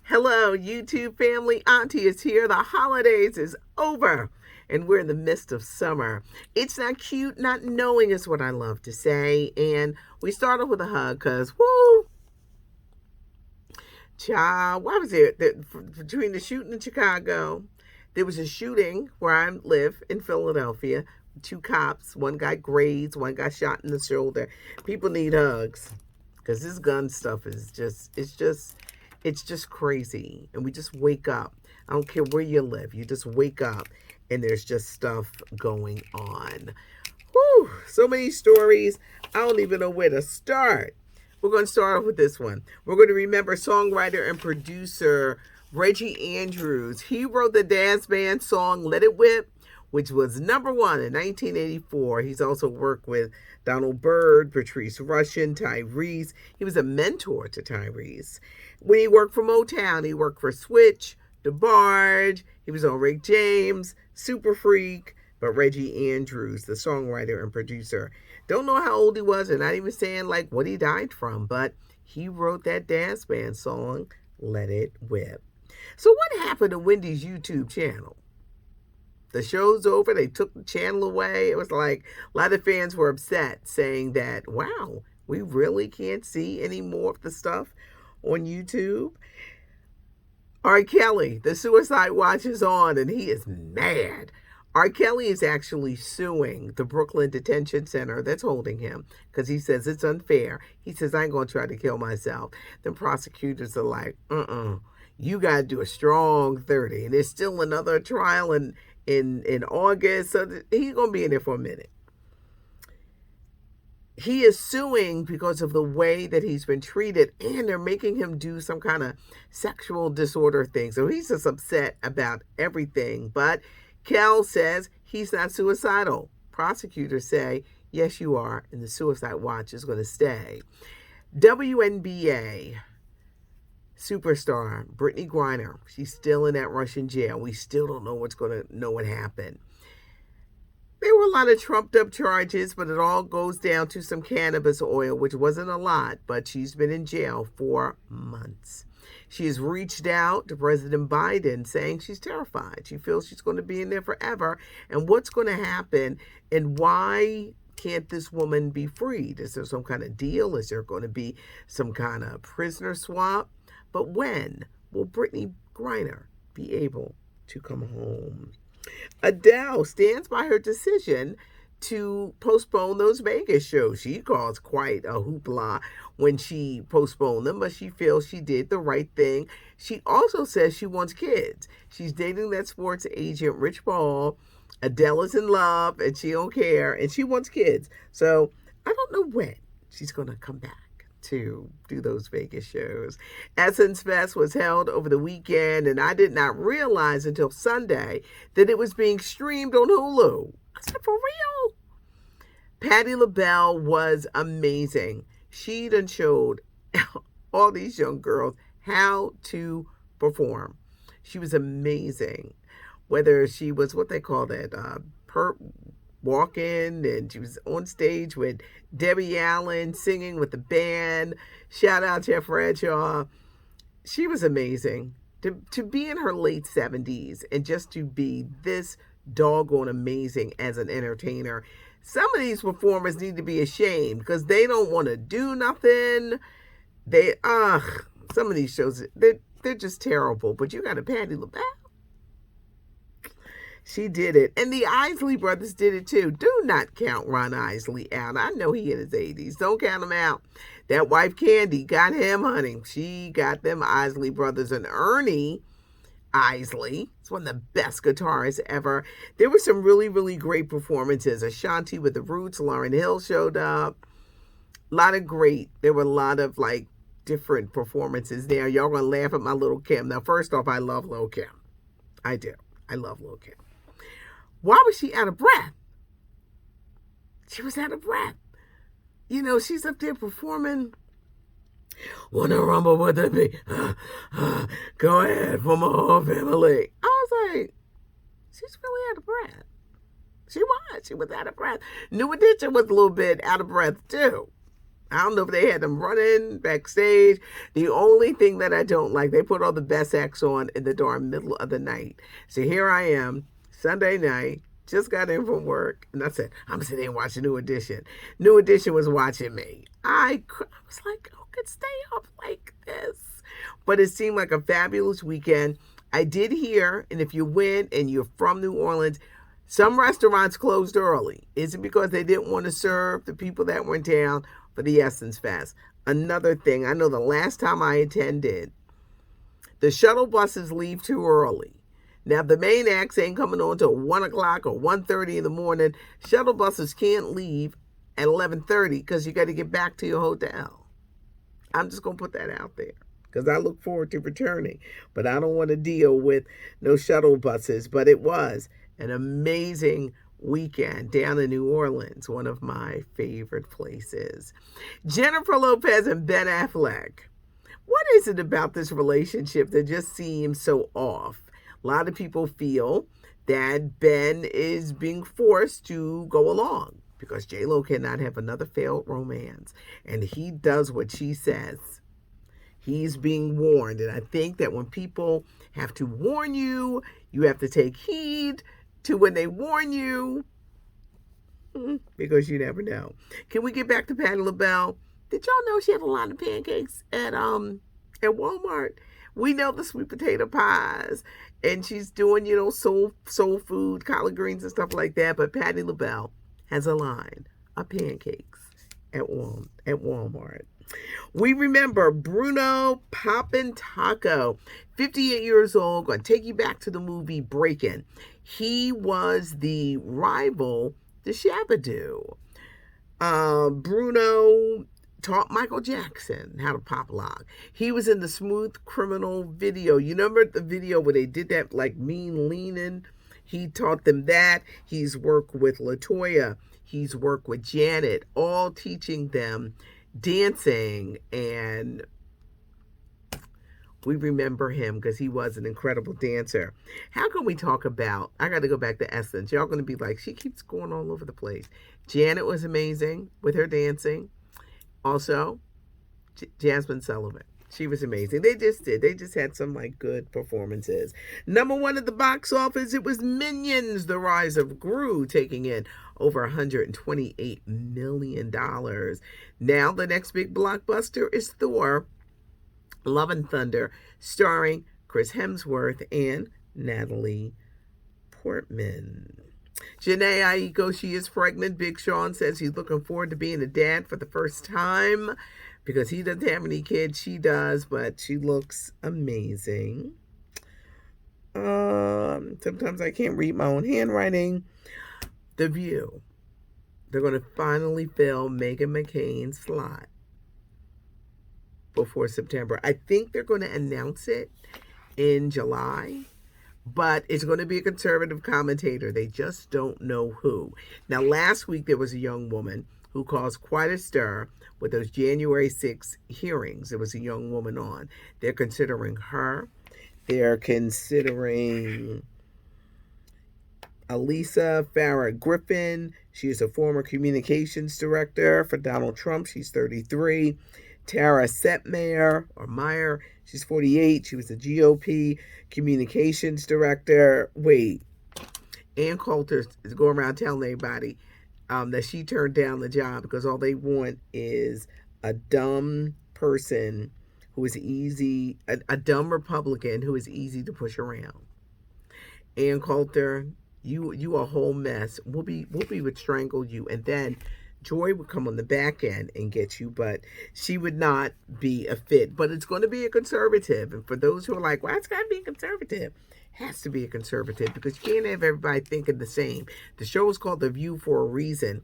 Hello, YouTube family. Auntie is here. The holidays is over, and we're in the midst of summer. It's not cute, not knowing is what I love to say. And we start off with a hug because, woo, child, what was it? Between the shooting in Chicago, there was a shooting where I live in Philadelphia. Two cops, one got grazed, one got shot in the shoulder. People need hugs because this gun stuff is it's just crazy. And we just wake up. I don't care where you live. You just wake up and there's just stuff going on. Whew, so many stories. I don't even know where to start. We're going to start off with this one. We're going to remember songwriter and producer Reggie Andrews. He wrote the dance band song Let It Whip, which was number one in 1984. He's also worked with Donald Byrd, Patrice Rushen, Tyrese. He was a mentor to Tyrese. When he worked for Motown, he worked for Switch, DeBarge. He was on Rick James, Super Freak. But Reggie Andrews, the songwriter and producer, don't know how old he was, and not even saying like what he died from, but he wrote that dance band song, Let It Whip. So what happened to Wendys YouTube channel? The show's over. They took the channel away. It was like a lot of fans were upset, saying that, wow, we really can't see any more of the stuff on YouTube. R. Kelly, the suicide watch is on, and he is mad. R. Kelly is actually suing the Brooklyn Detention Center that's holding him because he says it's unfair. He says, I ain't going to try to kill myself. The prosecutors are like, you got to do a strong 30. And there's still another trial in August, so he's going to be in there for a minute. He is suing because of the way that he's been treated, and they're making him do some kind of sexual disorder thing. So he's just upset about everything. But Kel says he's not suicidal. Prosecutors say, yes, you are, and the suicide watch is going to stay. WNBA superstar Brittany Griner, she's still in that Russian jail. We still don't know what happened. There were a lot of trumped up charges, but it all goes down to some cannabis oil, which wasn't a lot, but she's been in jail for months. She has reached out to President Biden saying she's terrified. She feels she's going to be in there forever. And what's going to happen, and why can't this woman be freed? Is there some kind of deal? Is there going to be some kind of prisoner swap? But when will Brittany Griner be able to come home? Adele stands by her decision to postpone those Vegas shows. She caused quite a hoopla when she postponed them, but she feels she did the right thing. She also says she wants kids. She's dating that sports agent, Rich Paul. Adele is in love, and she don't care, and she wants kids. So I don't know when she's going to come back to do those Vegas shows. Essence Fest was held over the weekend, and I did not realize until Sunday that it was being streamed on Hulu. I said, for real? Patti LaBelle was amazing. She done showed all these young girls how to perform. She was amazing. Whether she was what they call that, walking, and she was on stage with Debbie Allen singing with the band. Shout out Jeff Bradshaw. She was amazing. To be in her late 70s and just to be this doggone amazing as an entertainer. Some of these performers need to be ashamed because they don't want to do nothing. Some of these shows, they're just terrible. But you got a Patti LaBelle. She did it. And the Isley brothers did it too. Do not count Ron Isley out. I know he in his 80s. Don't count him out. That wife Candy got him, honey. She got them Isley brothers. And Ernie Isley is one of the best guitarists ever. There were some really, really great performances. Ashanti with the Roots. Lauryn Hill showed up. There were a lot of like different performances there. Y'all gonna laugh at my Little Kim. Now, first off, I love Lil' Kim. I do. I love Lil' Kim. Why was she out of breath? She was out of breath. You know, she's up there performing. Wanna rumble with me? Go ahead for my whole family. I was like, she's really out of breath. She was out of breath. New Edition was a little bit out of breath too. I don't know if they had them running backstage. The only thing that I don't like, they put all the best acts on in the darn middle of the night. So here I am, Sunday night, just got in from work, and I said, I'm sitting there watching New Edition. New Edition was watching me. I was like, who could stay up like this? But it seemed like a fabulous weekend. I did hear, and if you went and you're from New Orleans, some restaurants closed early. Is it because they didn't want to serve the people that were in town for the Essence Fest? Another thing, I know the last time I attended, the shuttle buses leave too early. Now, if the main acts ain't coming on till 1 o'clock or 1:30 in the morning, shuttle buses can't leave at 11:30 because you got to get back to your hotel. I'm just going to put that out there because I look forward to returning. But I don't want to deal with no shuttle buses. But it was an amazing weekend down in New Orleans, one of my favorite places. Jennifer Lopez and Ben Affleck. What is it about this relationship that just seems so off? A lot of people feel that Ben is being forced to go along because J-Lo cannot have another failed romance. And he does what she says. He's being warned. And I think that when people have to warn you, you have to take heed to when they warn you, because you never know. Can we get back to Patti LaBelle? Did y'all know she had a lot of pancakes at Walmart? We know the sweet potato pies, and she's doing, soul food, collard greens and stuff like that. But Patti LaBelle has a line of pancakes at Walmart. We remember Bruno Poppin' Taco, 58 years old, going to take you back to the movie Breakin'. He was the rival to Shabba-Doo. Bruno taught Michael Jackson how to pop lock. He was in the Smooth Criminal video. You remember the video where they did that like mean leaning? He taught them that. He's worked with LaToya. He's worked with Janet, all teaching them dancing, and we remember him because he was an incredible dancer. How can we talk about, I got to go back to Essence. Y'all going to be like, she keeps going all over the place. Janet was amazing with her dancing. Also, Jasmine Sullivan. She was amazing. They just had some like good performances. Number one at the box office, it was Minions, The Rise of Gru, taking in over $128 million. Now the next big blockbuster is Thor, Love and Thunder, starring Chris Hemsworth and Natalie Portman. Janae Aiko, she is pregnant. Big Sean says he's looking forward to being a dad for the first time because he doesn't have any kids. She does, but she looks amazing. Sometimes I can't read my own handwriting. The View. They're going to finally fill Meghan McCain's slot before September. I think they're going to announce it in July, but it's going to be a conservative commentator. They just don't know who. Now, last week there was a young woman who caused quite a stir with those January 6 hearings. There was a young woman on. They're considering her. They're considering Elisa Farah Griffin. She is a former communications director for Donald Trump. She's 33. Tara Setmeyer, or Meyer, she's 48. She was the GOP communications director. Wait, Ann Coulter is going around telling everybody that she turned down the job because all they want is a dumb person who is easy, a dumb Republican who is easy to push around. Ann Coulter, you a whole mess. Whoopi would strangle you, and then Joy would come on the back end and get you, but she would not be a fit. But it's going to be a conservative. And for those who are like, well, it's got to be a conservative, it has to be a conservative because you can't have everybody thinking the same. The show is called The View for a reason.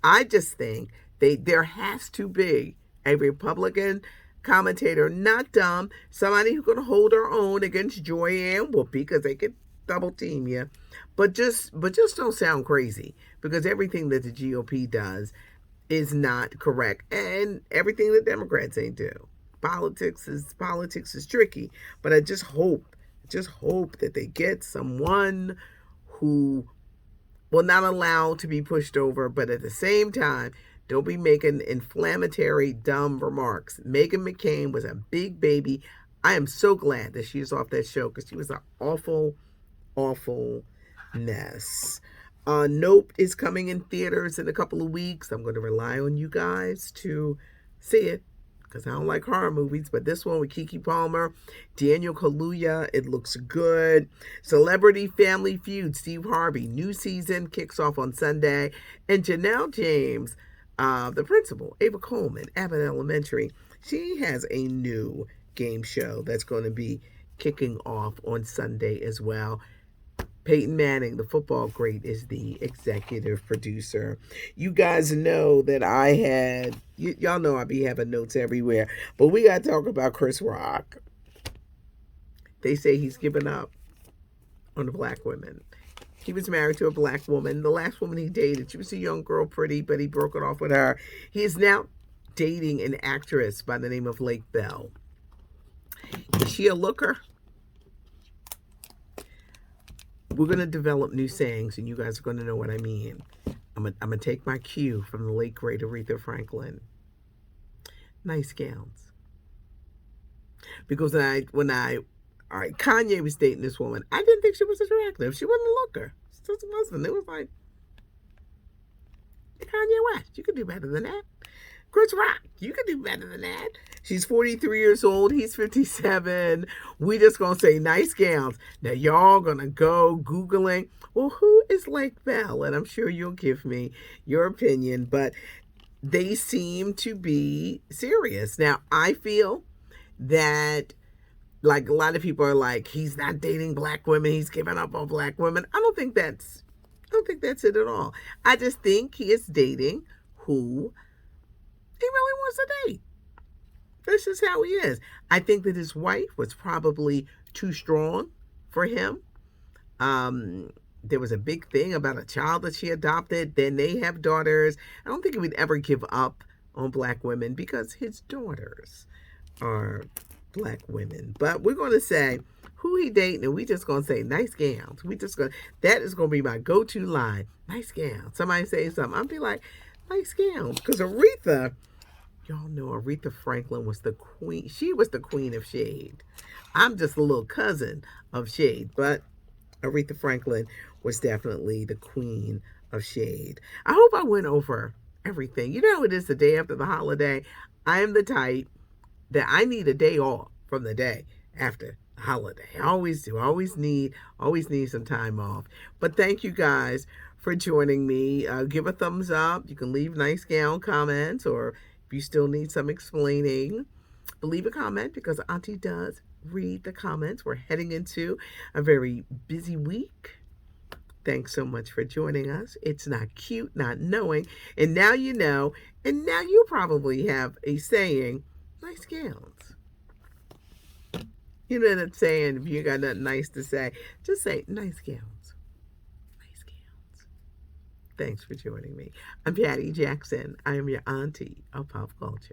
I just think there has to be a Republican commentator, not dumb, somebody who's going to hold her own against Joy and Whoopi because they could double team you, but just don't sound crazy because everything that the GOP does is not correct, and everything the Democrats ain't do. Politics is tricky, but I just hope that they get someone who will not allow to be pushed over, but at the same time Don't be making inflammatory, dumb remarks. Meghan McCain was a big baby. I am so glad that she's off that show because she was an awful, awful mess. Nope is coming in theaters in a couple of weeks. I'm going to rely on you guys to see it because I don't like horror movies. But this one with Keke Palmer, Daniel Kaluuya, it looks good. Celebrity Family Feud, Steve Harvey, new season kicks off on Sunday. And Janelle James, the principal, Ava Coleman, Abbott Elementary, she has a new game show that's going to be kicking off on Sunday as well. Peyton Manning, the football great, is the executive producer. You guys know that I had, y'all know I be having notes everywhere, but we got to talk about Chris Rock. They say he's given up on the black women. He was married to a black woman. The last woman he dated, she was a young girl, pretty, but he broke it off with her. He is now dating an actress by the name of Lake Bell. Is she a looker? We're going to develop new sayings, and you guys are going to know what I mean. I'm going to take my cue from the late, great Aretha Franklin. Nice gowns. Because all right, Kanye was dating this woman. I didn't think she was attractive. She wasn't a looker. She just wasn't. It was like, Kanye West, you could do better than that. Chris Rock, you could do better than that. She's 43 years old. He's 57. We just going to say nice gowns. Now, y'all going to go Googling, well, who is Lake Bell? And I'm sure you'll give me your opinion. But they seem to be serious. Now, I feel that, like, a lot of people are like, he's not dating black women. He's giving up on black women. I don't think that's it at all. I just think he is dating who he really wants to date. This is how he is. I think that his wife was probably too strong for him. There was a big thing about a child that she adopted. Then they have daughters. I don't think he would ever give up on black women because his daughters are black women. But we're going to say who he dating, and we just going to say nice gowns. That is going to be my go-to line. Nice gowns. Somebody say something, I'll be like, nice gowns. Because Aretha, y'all know Aretha Franklin was the queen. She was the queen of shade. I'm just a little cousin of shade, but Aretha Franklin was definitely the queen of shade. I hope I went over everything. You know, it is the day after the holiday. I am the type that I need a day off from the day after the holiday. I always do. I always need some time off. But thank you guys for joining me. Give a thumbs up. You can leave nice gown comments, or if you still need some explaining, leave a comment because Auntie does read the comments. We're heading into a very busy week. Thanks so much for joining us. It's not cute not knowing. And now you know. And now you probably have a saying, nice gowns. You know that saying, if you got nothing nice to say, just say nice gowns. Nice gowns. Thanks for joining me. I'm Patty Jackson. I am your auntie of pop culture.